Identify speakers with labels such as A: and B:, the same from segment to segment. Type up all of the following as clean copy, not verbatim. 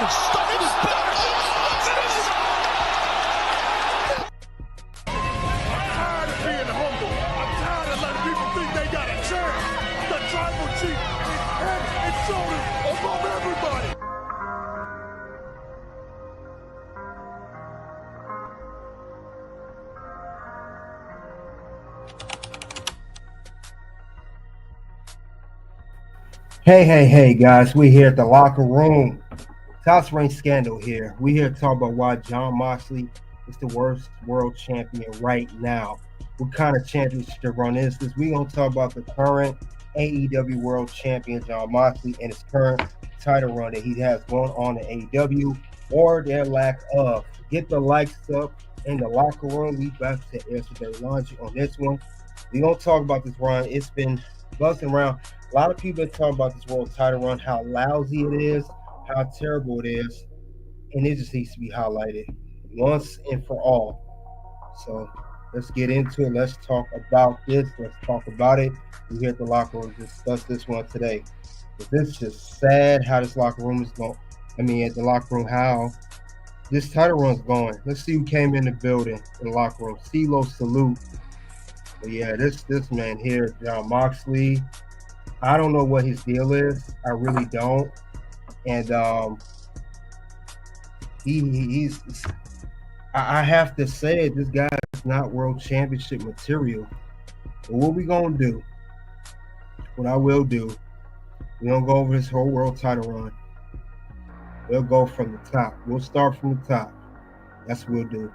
A: Stuck in his back.
B: I'm tired of being humble. I'm tired of letting people think they got a chance. The tribal chief is head and shoulders above everybody.
C: Hey, guys, we here at the locker room. Toss Ring Scandal here. We here to talk about why Jon Moxley is the worst world champion right now. What kind of championship run is this? We gonna talk about the current AEW World Champion Jon Moxley and his current title run that he has going on in AEW or their lack of. Get the likes up in the locker room. We about to answer their laundry on this one. We gonna talk about this run. It's been buzzing around. A lot of people are talking about this world title run, how lousy it is, how terrible it is, and it just needs to be highlighted once and for all. So let's get into it. Let's talk about this. Let's talk about it. We're here at the locker room to discuss this one today. But this is just sad how this locker room is going. At the locker room, how this title run's going. Let's see who came in the building in the locker room. CeeLo, salute. But yeah, this man here, Jon Moxley. I don't know what his deal is. I really don't. And he's I have to say it, this guy is not world championship material. But what we gonna do? What I will do, we don't go over his whole world title run. We'll go from the top. We'll start from the top. That's what we'll do.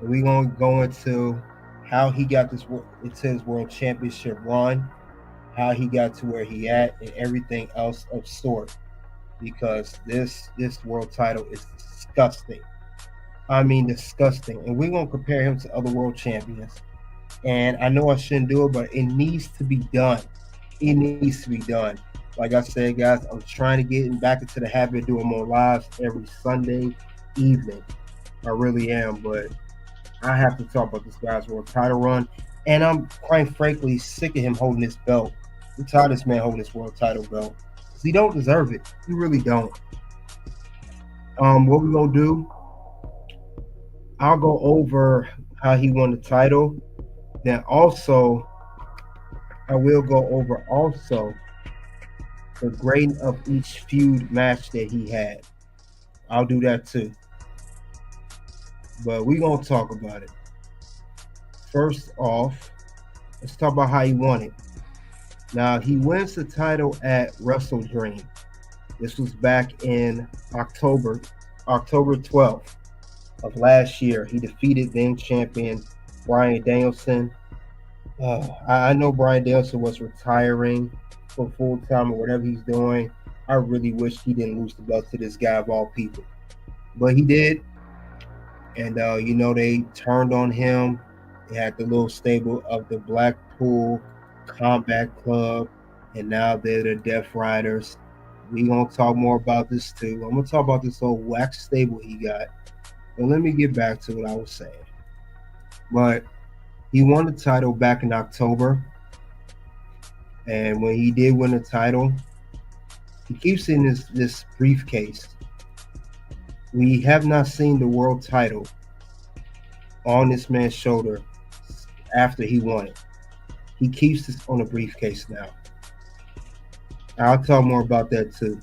C: And we're gonna go into how he got into his world championship run, how he got to where he at, and everything else of sort. Because this world title is disgusting. Disgusting. And we're gonna compare him to other world champions. And I know I shouldn't do it, but it needs to be done. It needs to be done. Like I said, guys, I'm trying to get back into the habit of doing more lives every Sunday evening. I really am, but I have to talk about this guy's world title run. And I'm quite frankly sick of him holding this belt. I'm tired of this man holding this world title belt. Because he don't deserve it. He really don't. What we gonna do? I'll go over how he won the title. Then also, I will go over also the grading of each feud match that he had. I'll do that too. But we're gonna talk about it. First off, let's talk about how he won it. Now, he wins the title at Wrestle Dream. This was back in October 12th of last year. He defeated then champion Bryan Danielson. I know Bryan Danielson was retiring for full time or whatever he's doing. I really wish he didn't lose the belt to this guy of all people. But he did. And, they turned on him. They had the little stable of the Blackpool Combat Club, and now they're the Death Riders. We're going to talk more about this too. I'm going to talk about this old wax stable he got. But let me get back to what I was saying. But he won the title back in October. And when he did win the title, he keeps in this briefcase. We have not seen the world title on this man's shoulder after he won it. He keeps this on a briefcase now. I'll talk more about that too.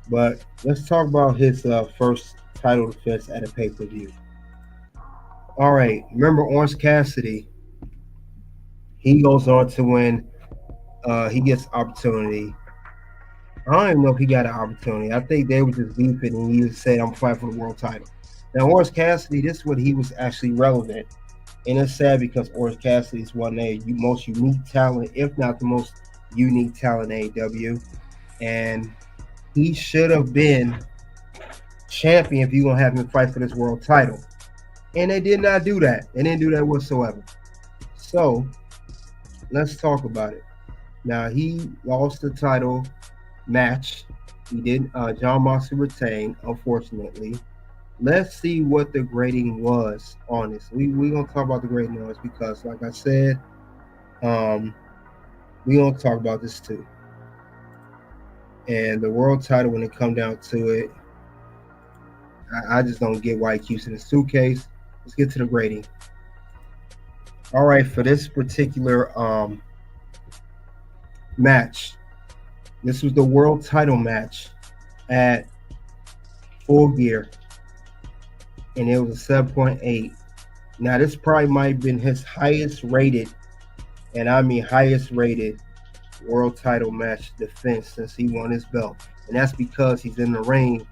C: But let's talk about his first title defense at a pay-per-view. All right, remember Orange Cassidy? He goes on to win. He gets opportunity. I don't even know if he got an opportunity. I think they were just beefing, and he said, "I'm fighting for the world title." Now, Orange Cassidy, this is when he was actually relevant. And it's sad because Orange Cassidy is one of the most unique talent, if not the most unique talent in AEW. And he should have been champion if you're going to have him fight for this world title. And they did not do that. They didn't do that whatsoever. So, let's talk about it. Now, he lost the title match. He didn't. Jon Moxley retained, unfortunately. Let's see what the grading was on this. We're going to talk about the grading on this because, like I said, we're going to talk about this too. And the world title, when it come down to it, I just don't get why he keeps it in a suitcase. Let's get to the grading. All right, for this particular match, this was the world title match at Full Gear, and it was a 7.8. Now, this probably might have been his highest rated, and I mean highest rated, world title match defense since he won his belt. And that's because he's in the ring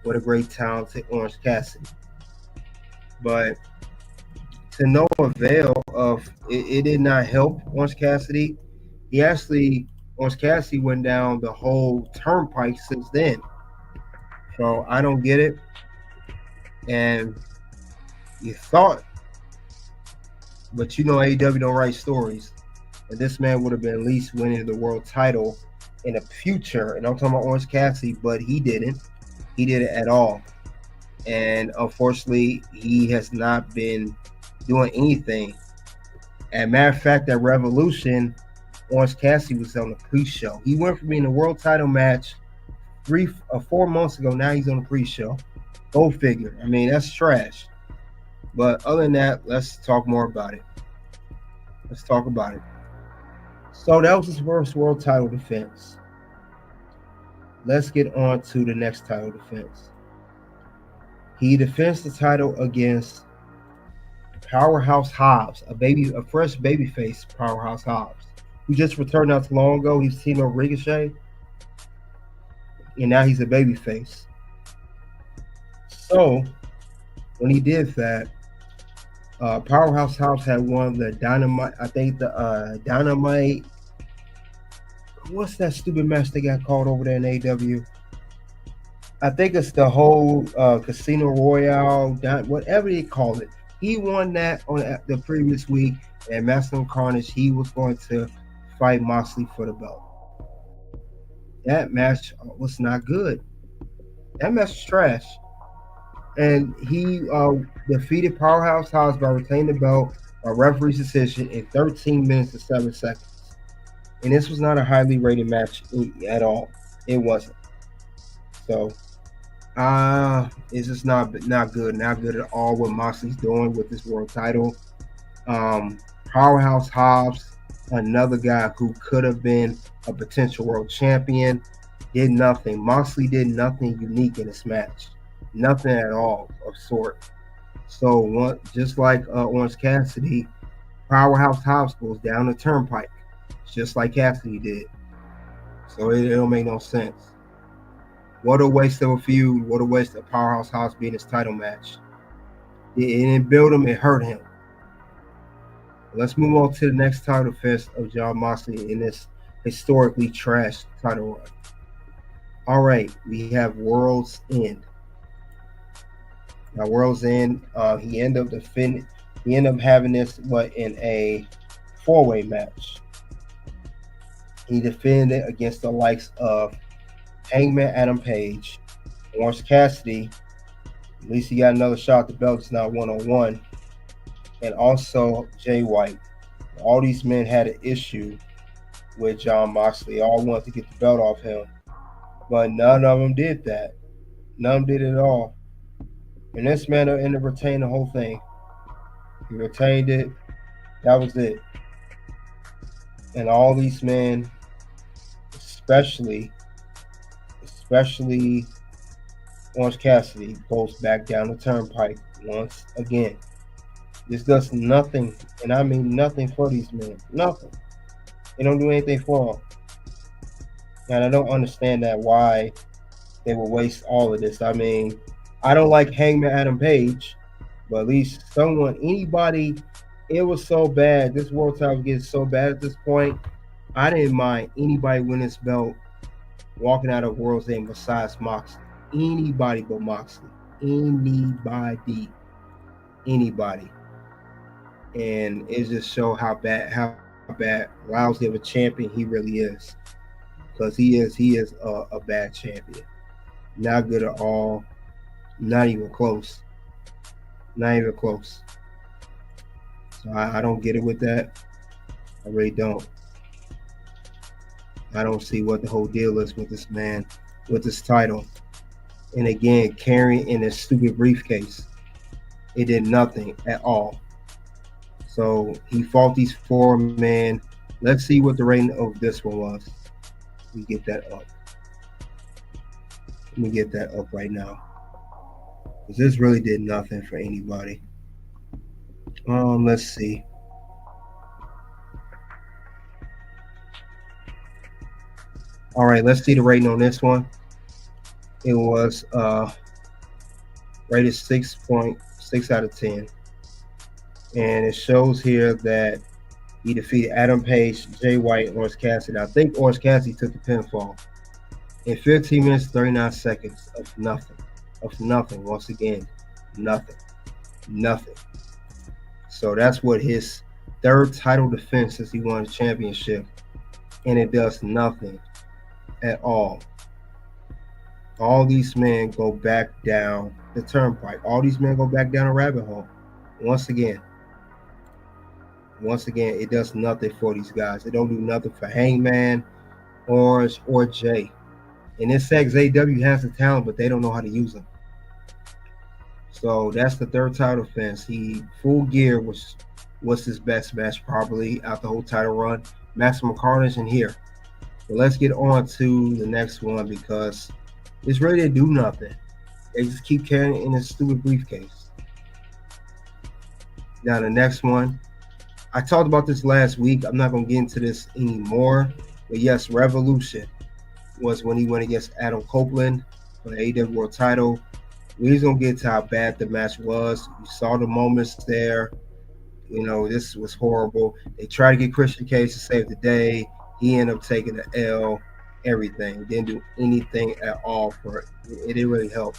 C: with a great talented Orange Cassidy. But to no avail of it did not help Orange Cassidy. Orange Cassidy went down the whole turnpike since then. So I don't get it. And you thought, but you know AEW don't write stories. And this man would have been at least winning the world title in the future. And I'm talking about Orange Cassidy, but he didn't. He didn't at all. And unfortunately, he has not been doing anything. As a matter of fact, at Revolution, Orange Cassidy was on the pre-show. He went from being a world title match 3 or 4 months ago. Now he's on the pre-show. Go figure. I mean, that's trash. But other than that, let's talk more about it. Let's talk about it. So that was his first world title defense. Let's get on to the next title defense. He defends the title against Powerhouse Hobbs, a fresh babyface Powerhouse Hobbs, who just returned not too long ago. He's teamed up Ricochet, and now he's a babyface. So when he did that, Powerhouse Hobbs had won the Dynamite. I think the Dynamite. What's that stupid match they got called over there in AEW? I think it's the whole Casino Royale, whatever they call it. He won that on the previous week, and Master of Carnage, he was going to fight Moxley for the belt. That match was not good. That match was trash. And he defeated Powerhouse Hobbs by retaining the belt by referee's decision in 13 minutes and 7 seconds. And this was not a highly rated match at all. It wasn't. So, it's just not good. Not good at all what Moxley's doing with this world title. Powerhouse Hobbs, another guy who could have been a potential world champion, did nothing. Moxley did nothing unique in this match. Nothing at all of sort. So, just like Orange Cassidy, Powerhouse Hobbs goes down the turnpike, just like Cassidy did. So it don't make no sense. What a waste of a feud. What a waste of Powerhouse Hobbs being his title match. It didn't build him, it hurt him. Let's move on to the next title defense of Jon Moxley in this historically trash title run. All right, we have World's End. Now, World's End, he ended up having this in a 4-way match. He defended against the likes of Hangman Adam Page, Orange Cassidy. At least he got another shot at the belt. It's not 1-on-1. And also Jay White. All these men had an issue with Jon Moxley. All wanted to get the belt off him. But none of them did that. None did it at all. And this man ended up retaining the whole thing. He retained it. That was it. And all these men, especially Orange Cassidy, goes back down the turnpike once again. This does nothing, and I mean nothing for these men. Nothing. They don't do anything for them. And I don't understand why they would waste all of this. I mean, I don't like Hangman Adam Page, but at least anybody, it was so bad. This world title was getting so bad at this point. I didn't mind anybody winning this belt walking out of World's End besides Moxley. Anybody but Moxley. Anybody. And it just shows how bad lousy of a champion he really is. Because he is a bad champion. Not good at all. Not even close. Not even close. So I don't get it with that. I really don't. I don't see what the whole deal is with this man, with this title. And again, carrying in a stupid briefcase. It did nothing at all. So he fought these 4 men. Let's see what the rating of this one was. We get that up. Let me get that up right now. Because this really did nothing for anybody. Let's see. All right, let's see the rating on this one. It was rated 6.6 out of 10. And it shows here that he defeated Adam Page, Jay White, and Orange Cassidy. I think Orange Cassidy took the pinfall in 15 minutes, 39 seconds of nothing. Once again, nothing. So that's what his third title defense since he won the championship. And it does nothing at all. All these men go back down the turnpike. All these men go back down a rabbit hole. Once again, it does nothing for these guys. It don't do nothing for Hangman, Orange, or Jay. And it says AEW has the talent, but they don't know how to use them. So that's the third title defense. He Full Gear was his best match probably out the whole title run. Maximum Carnage and here. But let's get on to the next one because it's really to do nothing. They just keep carrying it in a stupid briefcase. Now the next one. I talked about this last week. I'm not going to get into this anymore. But yes, Revolution was when he went against Adam Copeland for the AEW World title. We're just going to get to how bad the match was. You saw the moments there. You know, this was horrible. They tried to get Christian Cage to save the day. He ended up taking the L, everything. Didn't do anything at all for it. It didn't really help.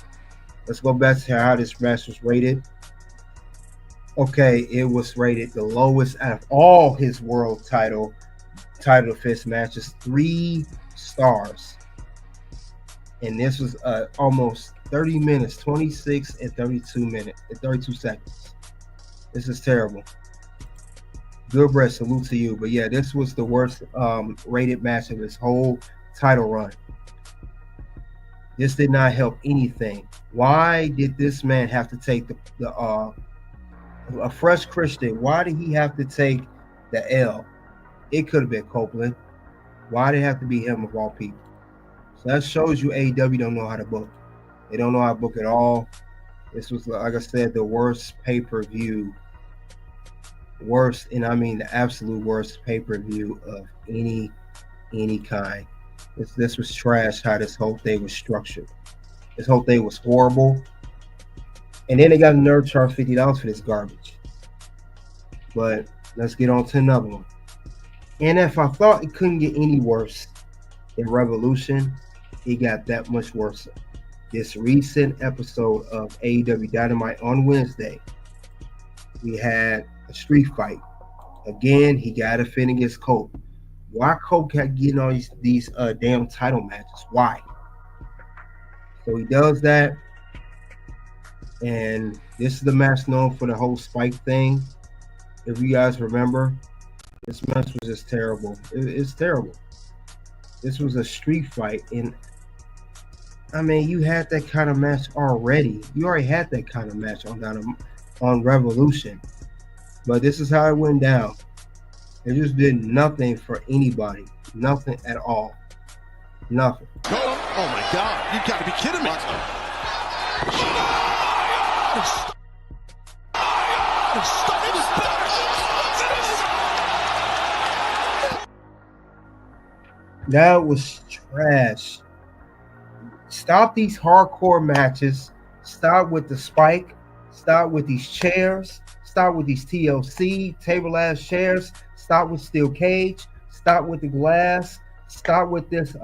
C: Let's go back to how this match was rated. Okay, it was rated the lowest out of all his world title defense matches, 3 stars. And this was almost 30 minutes, 26 and 32 seconds. This is terrible. Goodbread, salute to you. But yeah, this was the worst rated match of his whole title run. This did not help anything. Why did this man have to take a fresh Christian? Why did he have to take the L? It could have been Copeland. Why did it have to be him of all people? So that shows you AEW don't know how to book. They don't know how to book at all. This was, like I said, the worst pay-per-view. Worst, and I mean the absolute worst pay-per-view of any kind. This was trash how this whole thing was structured. This whole thing was horrible. And then they got a nerve charge $50 for this garbage. But let's get on to another one. And if I thought it couldn't get any worse than Revolution, it got that much worse. This recent episode of AEW Dynamite on Wednesday, we had a street fight. Again, he got to defend against Cope. Why Cope kept getting all these damn title matches? Why? So he does that. And this is the match known for the whole Spike thing. If you guys remember, this match was just terrible. It's terrible. This was a street fight. And I mean, you had that kind of match already. You already had that kind of match on Revolution. But this is how it went down. It just did nothing for anybody. Nothing at all. Nothing.
B: Oh my God. You got to be kidding me.
C: That was trash. Stop these hardcore matches. Stop with the Spike. Stop with these chairs. Stop with these TLC table ass chairs. Stop with steel cage. Stop with the glass. Stop with this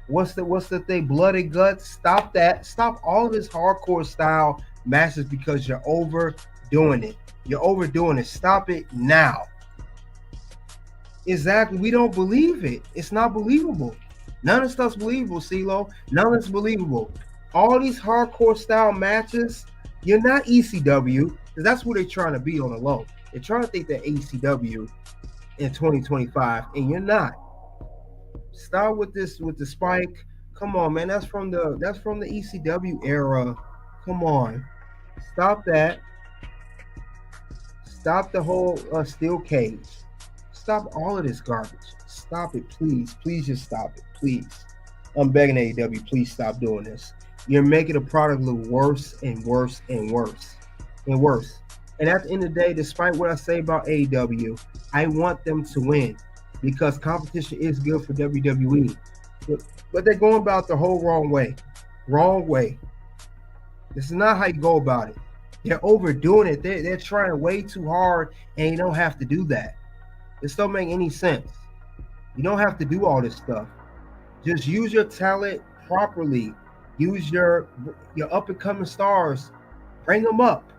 C: what's the thing, blood and guts. Stop that. Stop all of this hardcore style matches because you're overdoing it. You're overdoing it. Stop it now. Exactly. We don't believe it. It's not believable. None of the stuff's believable, CeeLo. None of it's believable. All these hardcore style matches, you're not ECW, because that's what they're trying to be on the low. They're trying to think that ECW in 2025, and you're not. Start with this with the Spike, Come on, man. That's from the ECW era. Come on. Stop that. Stop the whole steel cage. Stop all of this garbage. Stop it, please. Please just stop it. Please. I'm begging AEW, please stop doing this. You're making the product look worse and worse and worse and worse. And at the end of the day, despite what I say about AEW, I want them to win because competition is good for WWE. But they're going about the whole wrong way. Wrong way. This is not how you go about it. They're overdoing it. They're trying way too hard, and you don't have to do that. This don't make any sense. You don't have to do all this stuff. Just use your talent properly. Use your up-and-coming stars. Bring them up.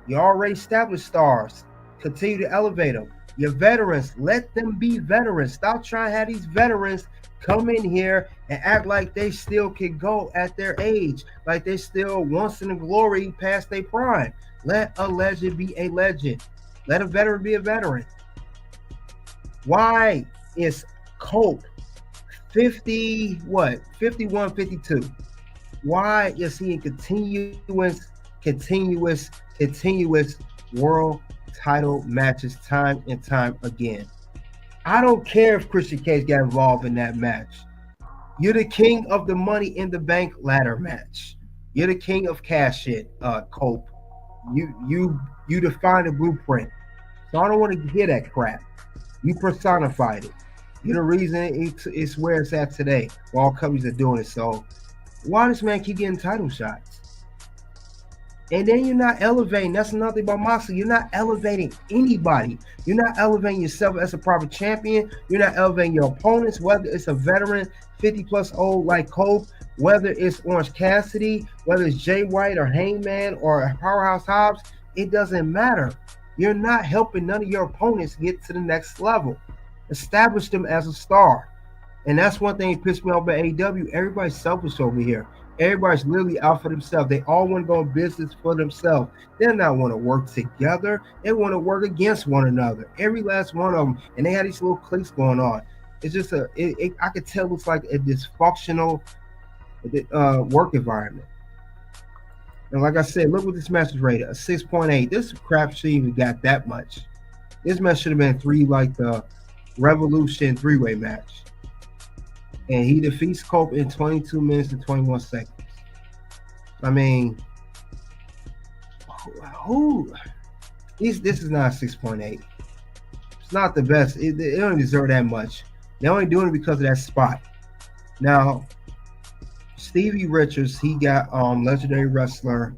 C: Your already established stars. Continue to elevate them. Your veterans, let them be veterans. Stop trying to have these veterans come in here and act like they still can go at their age, like they still once in the glory past their prime. Let a legend be a legend. Let a veteran be a veteran. Why is Cope 51, 52? Why is he in continuous world title matches time and time again? I don't care if Christian Cage got involved in that match. You're the king of the Money in the Bank ladder match. You're the king of cash it, Cope. You define the blueprint. So I don't want to hear that crap. You personified it. You're the reason it's where it's at today. All companies are doing it. So why does man keep getting title shots? And then you're not elevating. That's another thing about Moxley. You're not elevating anybody. You're not elevating yourself as a proper champion. You're not elevating your opponents, whether it's a veteran, 50-plus old like Cole, whether it's Orange Cassidy, whether it's Jay White or Hangman or Powerhouse Hobbs. It doesn't matter. You're not helping none of your opponents get to the next level. Establish them as a star. And that's one thing that pissed me off about AEW. Everybody's selfish over here. Everybody's literally out for themselves. They all want to go in business for themselves. They not want to work together. They want to work against one another. Every last one of them. And they had these little cliques going on. It's just I could tell it's like a dysfunctional work environment. And like I said, look what this match is rated, a 6.8. This crap shouldn't even got that much. This match should have been 3 like the Revolution 3-way match. And he defeats Cope in 22 minutes and 21 seconds. I mean, this is not a 6.8. It's not the best. It don't deserve that much. They're only doing it because of that spot. Now, Stevie Richards, he got legendary wrestler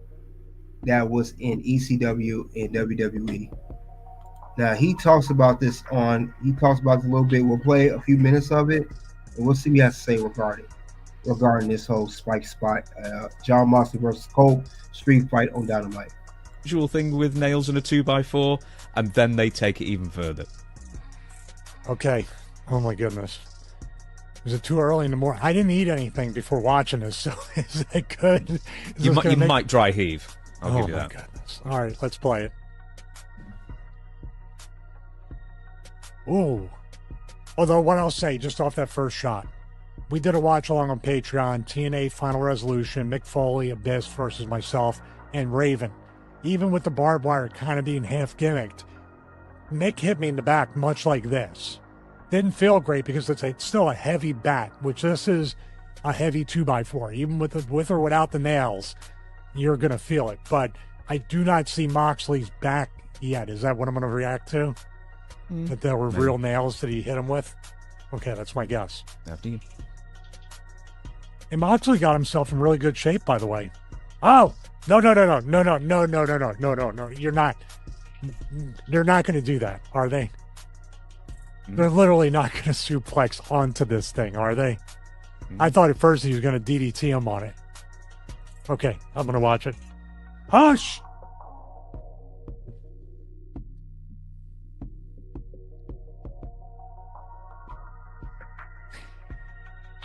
C: that was in ECW and WWE. Now, he talks about this a little bit. We'll play a few minutes of it. And we'll see what he has to say regarding this whole spike spot. Jon Moxley versus Cole street fight on Dynamite.
A: Usual thing with nails in a 2x4, and then they take it even further.
D: Okay. Oh my goodness. Is it too early in the morning? I didn't eat anything before watching this, so is that good?
A: You might dry heave. I'll give you that. Oh my
D: goodness. All right, let's play it. Ooh. Although, what I'll say, just off that first shot, we did a watch-along on Patreon, TNA Final Resolution, Mick Foley, Abyss versus myself, and Raven. Even with the barbed wire kind of being half-gimmicked, Mick hit me in the back much like this. Didn't feel great because it's still a heavy bat, which this is a heavy 2x4. Even with or without the nails, you're going to feel it. But I do not see Moxley's back yet. Is that what I'm going to react to? That there were real nails that he hit him with? Okay, that's my guess.
A: After you.
D: And Moxley got himself in really good shape, by the way. Oh! No. You're not. They're not going to do that, are they? They're literally not going to suplex onto this thing, are they? I thought at first he was going to DDT him on it. Okay, I'm going to watch it. Hush!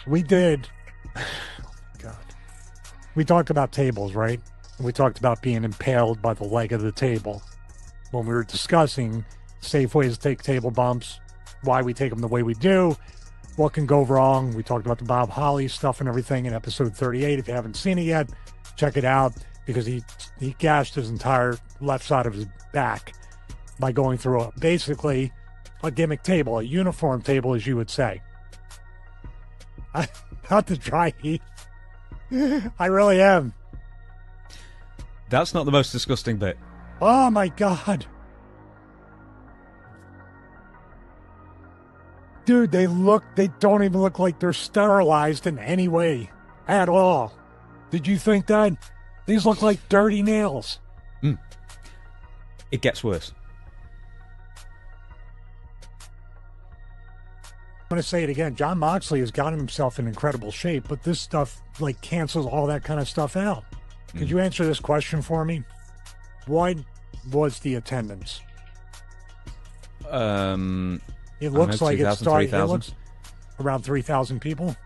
D: We did. Oh my God. We talked about tables, right? We talked about being impaled by the leg of the table. When we were discussing safe ways to take table bumps, why we take them the way we do. what can go wrong. We talked about the Bob Holly stuff and everything in episode 38. If you haven't seen it yet, check it out, because he gashed his entire left side of his back by going through basically a gimmick table, a uniform table, as you would say. I'm about to dry heat. I really am.
A: That's not the most disgusting bit.
D: Oh my God. Dude, they don't even look like they're sterilized in any way at all. Did you think that? These look like dirty nails.
A: It gets worse.
D: I'm going to say it again. Jon Moxley has gotten himself in incredible shape, but this stuff like cancels all that kind of stuff out. Could you answer this question for me? What was the attendance? It looks like it started. It looks around 3,000 people.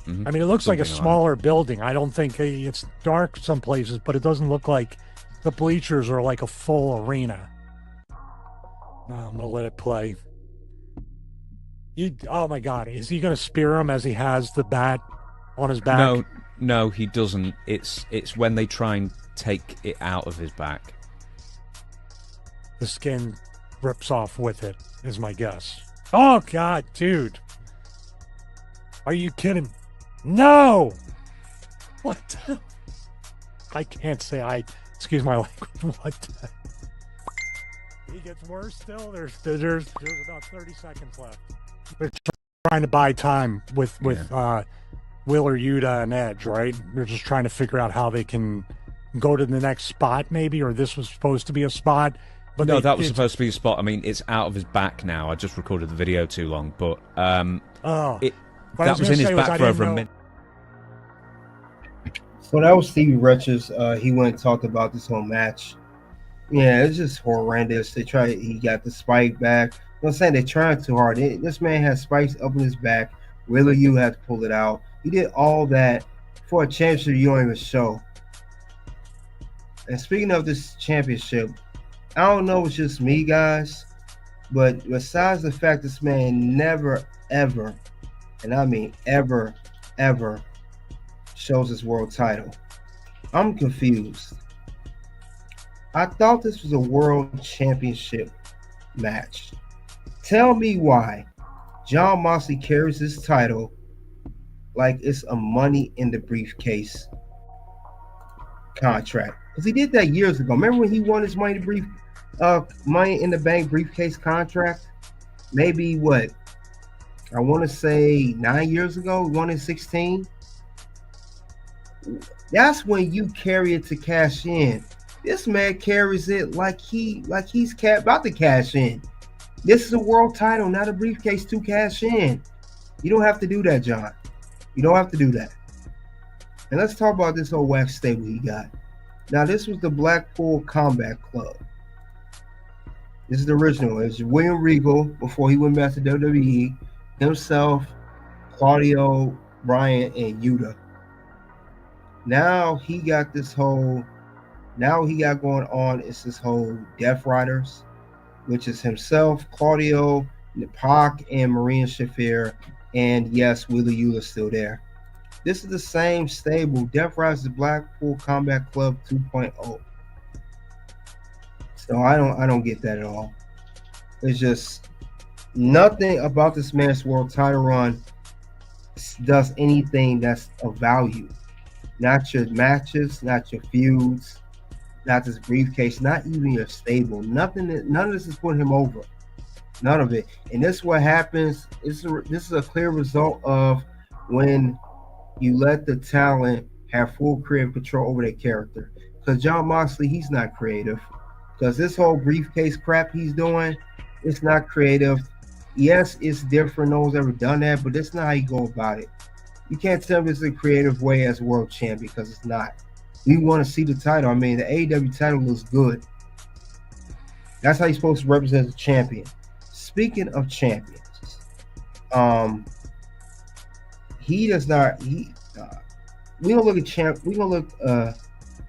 D: I mean, it looks like a smaller building. I don't think it's dark some places, but it doesn't look like the bleachers are like a full arena. I'm gonna let it play. Oh my God, is he gonna spear him as he has the bat on his back?
A: No, he doesn't. It's when they try and take it out of his back.
D: The skin rips off with it, is my guess. Oh God, dude. Are you kidding? No! What? I can't say excuse my language. What the? He gets worse still. There's about 30 seconds left. They're trying to buy time with Wheeler Yuta and Edge, right? They're just trying to figure out how they can go to the next spot, maybe, or this was supposed to be a spot. But
A: no, that was supposed to be a spot. I mean, it's out of his back now. I just recorded the video too long, but that was in his back for over a minute.
C: So that was Stevie Richards. He went and talked about this whole match. Yeah, it's just horrendous. He got the spike back. I'm saying they're trying too hard. This man has spikes up in his back. Wheeler, you had to pull it out. He did all that for a championship you don't even show. And speaking of this championship, I don't know if it's just me, guys, but besides the fact this man never, ever, and I mean ever, ever shows his world title, I'm confused. I thought this was a world championship match. Tell me why Jon Moxley carries this title like it's a money in the briefcase contract. Because he did that years ago. Remember when he won his money in the bank briefcase contract? Maybe what? I want to say 9 years ago. He won in 16. That's when you carry it to cash in. This man carries it like he's about to cash in. This is a world title, not a briefcase to cash in. You don't have to do that, John. You don't have to do that. And let's talk about this old wax stable he got. Now, this was the Blackpool Combat Club. This is the original. It's William Regal before he went back to WWE. Himself, Claudio, Bryan, and Yuta. Now he got going on is this whole Death Riders, which is himself, Claudio, Pac, and Marina Shafir, and yes, Wheeler Yuta's still there. This is the same stable. Death Riders, the Blackpool Combat Club 2.0. So I don't get that at all. It's just nothing about this man's world title run does anything that's of value. Not your matches, not your feuds, not this briefcase, not even your stable. None of this is putting him over. None of it. And this is what happens. This is a clear result of when you let the talent have full creative control over their character. Because Jon Moxley, he's not creative. Because this whole briefcase crap he's doing, it's not creative. Yes, it's different. No one's ever done that, but that's not how you go about it. You can't tell me it's a creative way as world champion, because it's not. We want to see the title. I mean, the AEW title looks good. That's how you're supposed to represent the champion. Speaking of champions, he does not. We don't look at We don't look a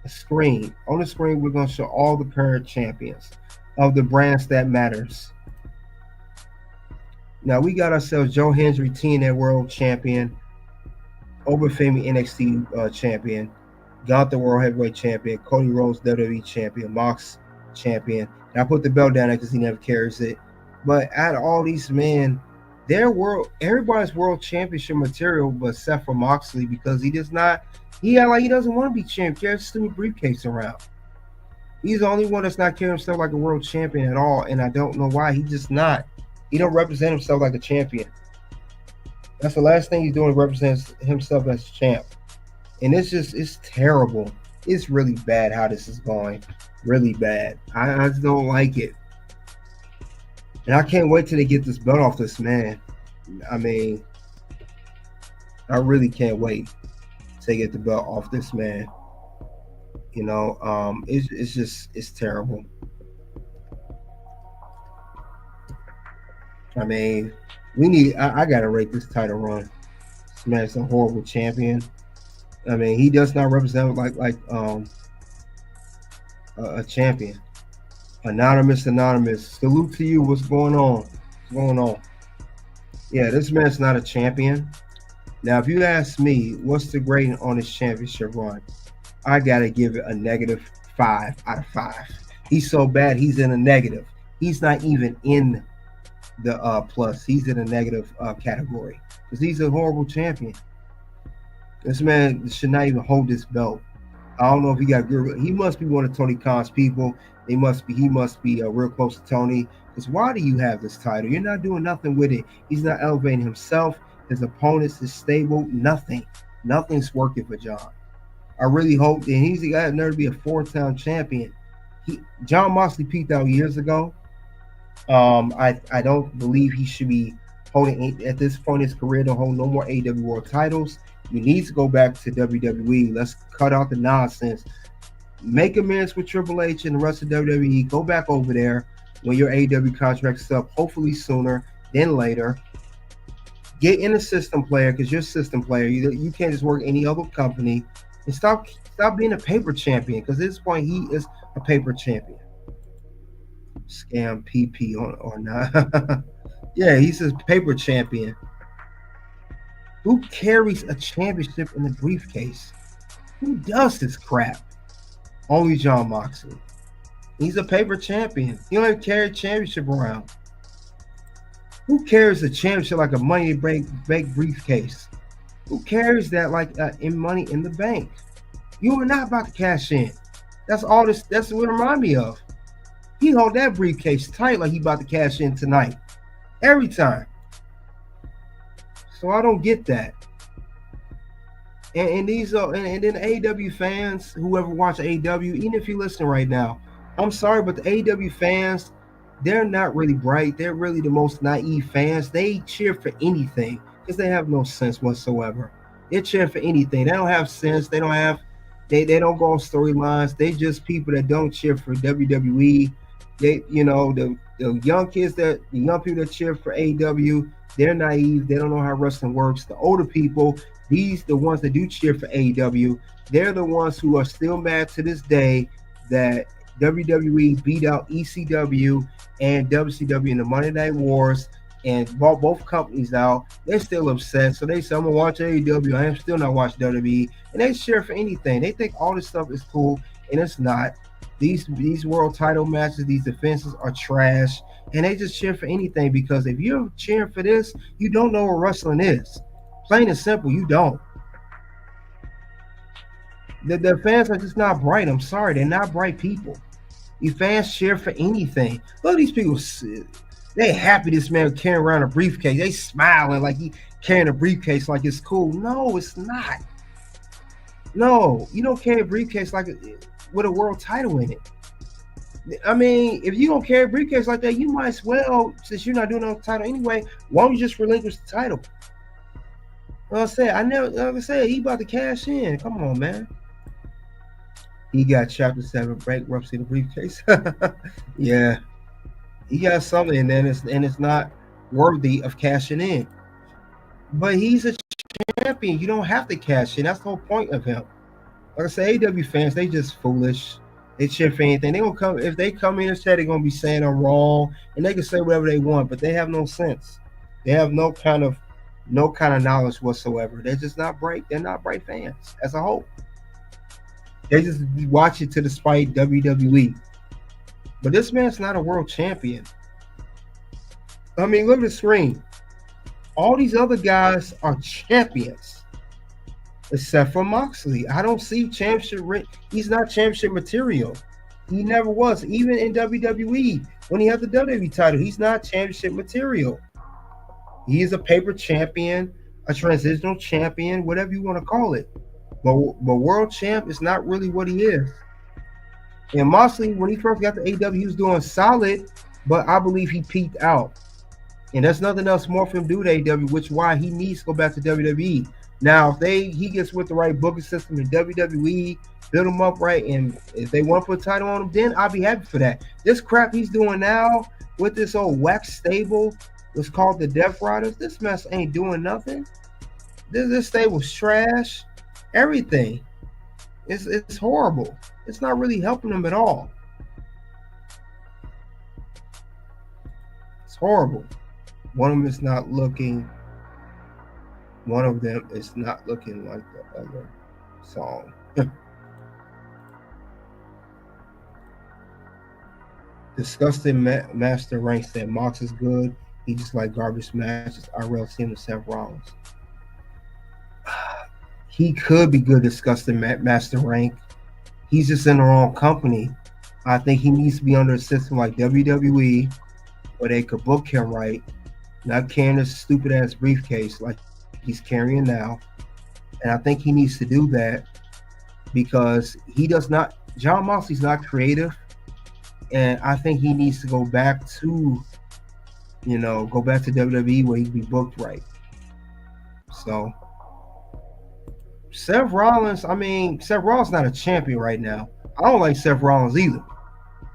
C: screen. On the screen, we're going to show all the current champions of the brands that matters. Now we got ourselves Joe Hendry, TNA World Champion, Obafemi NXT Champion, Gunther World Heavyweight Champion, Cody Rhodes WWE Champion, Mox Champion. And I put the belt down there because he never carries it. But out of all these men, everybody's world championship material, but except for Moxley, because he doesn't want to be champion. He carries a stupid briefcase around. He's the only one that's not carrying himself like a world champion at all, and I don't know why. He's just not. He don't represent himself like a champion. That's the last thing he's doing, represents himself as a champ. And it's terrible. It's really bad how this is going. Really bad. I just don't like it. And I can't wait till they get this belt off this man. I mean, I really can't wait to get the belt off this man. You know, it's terrible. I mean, I gotta rate this title run. This man's a horrible champion. I mean, he does not represent like a champion. Anonymous. Salute to you. What's going on? What's going on? Yeah, this man's not a champion. Now, if you ask me, what's the grading on his championship run? I gotta give it a -5 out of 5. He's so bad, he's in a negative. He's not even in the plus. He's in a negative category because he's a horrible champion. This man should not even hold this belt. I don't know if he got good. He must be one of Tony Khan's people. He must be real close to Tony. Because why do you have this title? You're not doing nothing with it. He's not elevating himself, his opponents, his stable, nothing. Nothing's working for Jon. I really hope that he's got nerve to be a 4-time champion. Jon Moxley peaked out years ago. I don't believe he should be holding at this point in his career. Don't hold no more AEW World titles. You need to go back to WWE. Let's cut out the nonsense. Make amends with Triple H and the rest of WWE. Go back over there when your AEW contract's up. Hopefully sooner than later. Get in a system player because you're a system player. You can't just work any other company. And stop being a paper champion because at this point he is a paper champion. Scam PP or not. Yeah, he's a paper champion. Who carries a championship in a briefcase? Who does this crap? Only Jon Moxley. He's a paper champion. He don't even carry a championship around. Who carries a championship like a Money in the Bank briefcase? Who carries that like in Money in the Bank? You are not about to cash in. That's all this. That's what it reminds me of. He hold that briefcase tight like he about to cash in tonight. Every time. So I don't get that. And these are and then AEW fans, whoever watch AEW, even if you listen right now, I'm sorry, but the AEW fans, they're not really bright. They're really the most naive fans. They cheer for anything because they have no sense whatsoever. They cheer for anything. They don't have sense. They don't go on storylines. They just people that don't cheer for WWE. They, the young kids the young people that cheer for AEW, they're naive. They don't know how wrestling works. The older people, the ones that do cheer for AEW, they're the ones who are still mad to this day that WWE beat out ECW and WCW in the Monday Night Wars and bought both companies out. They're still upset. So they say, I'm going to watch AEW. I am still not watching WWE. And they cheer for anything. They think all this stuff is cool, and it's not. These world title matches, these defenses are trash, and they just cheer for anything because if you're cheering for this, you don't know what wrestling is. Plain and simple, you don't. The fans are just not bright. I'm sorry, they're not bright people. These fans cheer for anything. Look at these people. They happy this man carrying around a briefcase. They smiling like he carrying a briefcase like it's cool. No, it's not. No, you don't carry a briefcase like with a world title in it. I mean, if you don't carry a briefcase like that, you might as well, since you're not doing no title anyway, why don't you just relinquish the title? Like I said, he about to cash in. Come on, man. He got Chapter 7 bankruptcy in the briefcase. Yeah. He got something in there, and it's not worthy of cashing in. But he's a champion. You don't have to cash in. That's the whole point of him. Like I say, AEW fans, they just foolish. They cheer for anything. They gonna come if they come in and say they're gonna be saying I'm wrong, and they can say whatever they want, but they have no sense. They have no kind of knowledge whatsoever. They're just not bright. They're not bright fans as a whole. They just watch it to despite WWE. But this man's not a world champion. I mean, look at the screen. All these other guys are champions, except for Moxley. I don't see championship. He's not championship material. He never was. Even in WWE, when he had the WWE title, he's not championship material. He is a paper champion, a transitional champion, whatever you want to call it. But world champ is not really what he is. And Moxley, when he first got to AEW, he was doing solid, but I believe he peaked out. And there's nothing else more for him to do to AEW, which is why he needs to go back to WWE. Now, if he gets with the right booking system in WWE, build him up right, and if they want to put a title on him, then I'll be happy for that. This crap he's doing now with this old wax stable, what's called the Death Riders, this mess ain't doing nothing. This stable's trash. Everything. It's horrible. It's not really helping them at all. It's horrible. One of them is not looking like the other song. Disgusting Master Rank said Mox is good. He just like garbage matches. I rather see him with Seth Rollins. He could be good, Disgusting Master Rank. He's just in the wrong company. I think he needs to be under a system like WWE where they could book him right, not carrying this stupid ass briefcase like he's carrying now. And I think he needs to do that because Jon Moxley's not creative. And I think he needs to go back to WWE where he can be booked right. So Seth Rollins not a champion right now. I don't like Seth Rollins either.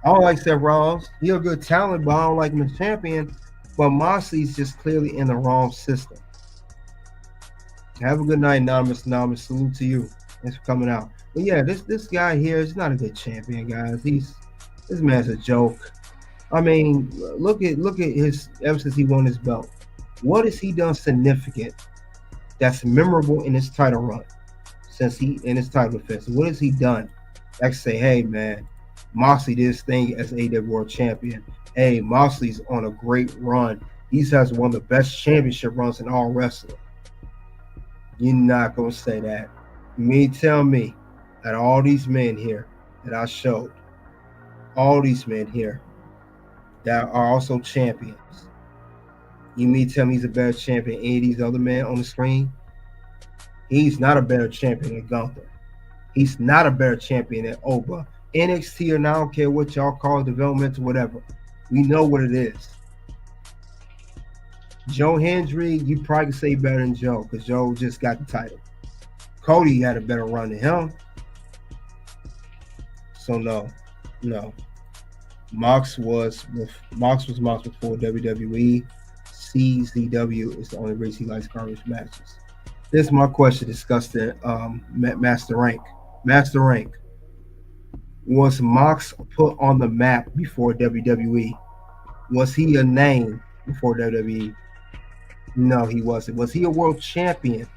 C: I don't like Seth Rollins. He's a good talent, but I don't like him as champion. But Moxley's just clearly in the wrong system. Have a good night, Anonymous. Anonymous, salute to you. Thanks for coming out. But yeah, this guy here is not a good champion, guys. This man's a joke. I mean, look at his ever since he won his belt. What has he done significant that's memorable in his title run? Since he in his title defense, what has he done? Like say, hey man, Moxley did his thing as AEW World Champion. Hey, Moxley's on a great run. He has one of the best championship runs in all wrestling. You're not gonna say that. You mean tell me that all these men here that I showed, all these men here that are also champions, you mean tell me he's a better champion than any of these other men on the screen? He's not a better champion than Gunther. He's not a better champion than Oba. NXT, and I don't care what y'all call it, developmental, whatever. We know what it is. Joe Hendry, you probably can say better than Joe because Joe just got the title. Cody had a better run than him. So no. Mox was Mox before WWE. CZW is the only reason he likes garbage matches. This is my question discussing Master Rank. Master Rank. Was Mox put on the map before WWE? Was he a name before WWE? No, he wasn't. Was he a world champion?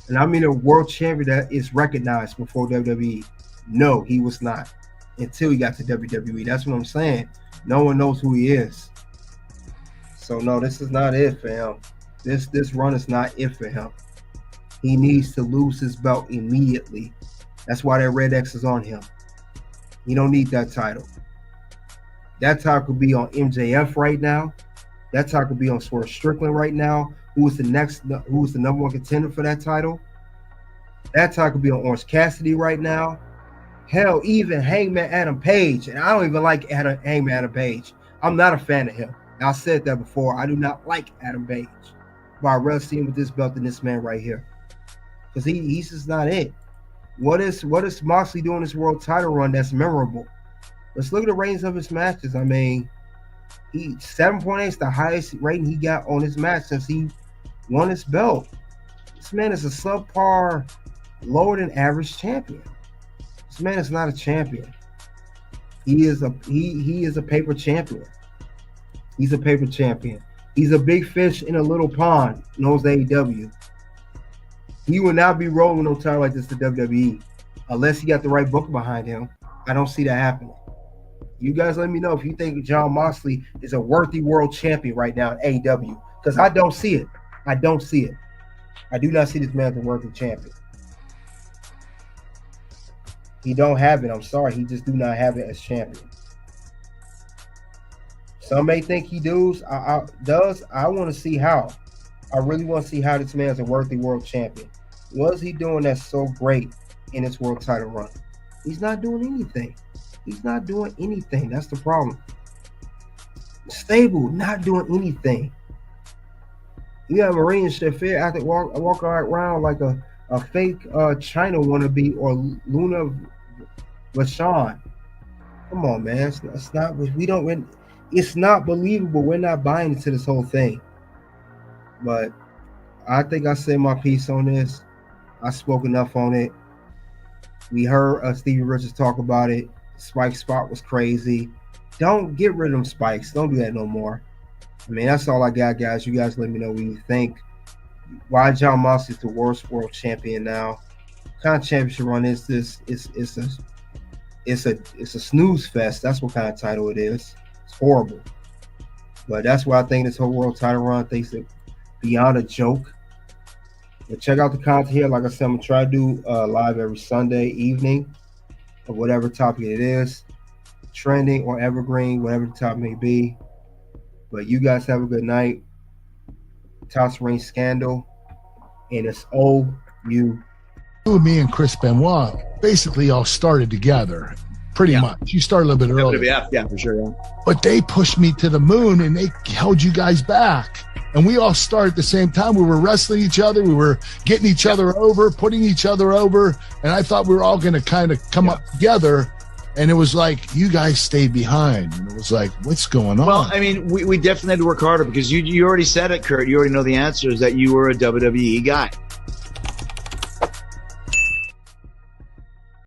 C: And I mean a world champion that is recognized before WWE? No, he was not. Until he got to WWE. That's what I'm saying. No one knows who he is. So no, this is not it for him. This run is not it for him. He needs to lose his belt immediately. That's why that red X is on him. You don't need that title. That title could be on MJF right now. That title could be on Swerve Strickland right now. Who is the number one contender for that title? That title could be on Orange Cassidy right now. Hell, even Hangman Adam Page. And I don't even like Hangman Adam Page. I'm not a fan of him. I said that before. I do not like Adam Page. But I'd rather see him with this belt than this man right here. Because he's just not it. What is Moxley doing this world title run that's memorable? Let's look at the ratings of his matches. I mean, 7.8 is the highest rating he got on his match since he won his belt. This man is a subpar, lower than average champion. This man is not a champion. He is a paper champion. He's a paper champion. He's a big fish in a little pond, known as AEW. He will not be rolling no title like this to WWE unless he got the right booker behind him. I don't see that happening. You guys let me know if you think Jon Moxley is a worthy world champion right now in AEW, because I don't see it. I don't see it. I do not see this man as a worthy champion. He don't have it. I'm sorry. He just do not have it as champion. Some may think he does. I want to see how. I really want to see how this man is a worthy world champion. What is he doing that's so great in his world title run? He's not doing anything. He's not doing anything. That's the problem. Stable, not doing anything. You have Marine Shafir out there walk around like a fake China wannabe or Luna Vachon. Come on, man. It's not. We don't. It's not believable. We're not buying into this whole thing. But I think I said my piece on this. I spoke enough on it. We heard Stevie Richards talk about it. Spike's spot was crazy. Don't get rid of them spikes. Don't do that no more. I mean, that's all I got, guys. You guys let me know what you think. Why Jon Moxley is the worst world champion now? What kind of championship run is this? It's a snooze fest. That's what kind of title it is. It's horrible. But that's why I think this whole world title run thinks it beyond a joke. But check out the content here. Like I said, I'm gonna try to do live every Sunday evening of whatever topic it is, trending or evergreen, whatever the topic may be. But you guys have a good night. Toss Ring Scandal, and it's OU.
E: Me and Chris Benoit basically all started together, pretty much. You started a little bit earlier.
F: Yeah, for sure. Yeah.
E: But they pushed me to the moon, and they held you guys back. And we all started at the same time. We were wrestling each other. We were getting each other over, putting each other over. And I thought we were all going to kind of come up together. And it was like, you guys stayed behind. And it was like, what's going on?
F: Well, I mean, we definitely had to work harder because you already said it, Kurt. You already know the answer is that you were a WWE guy.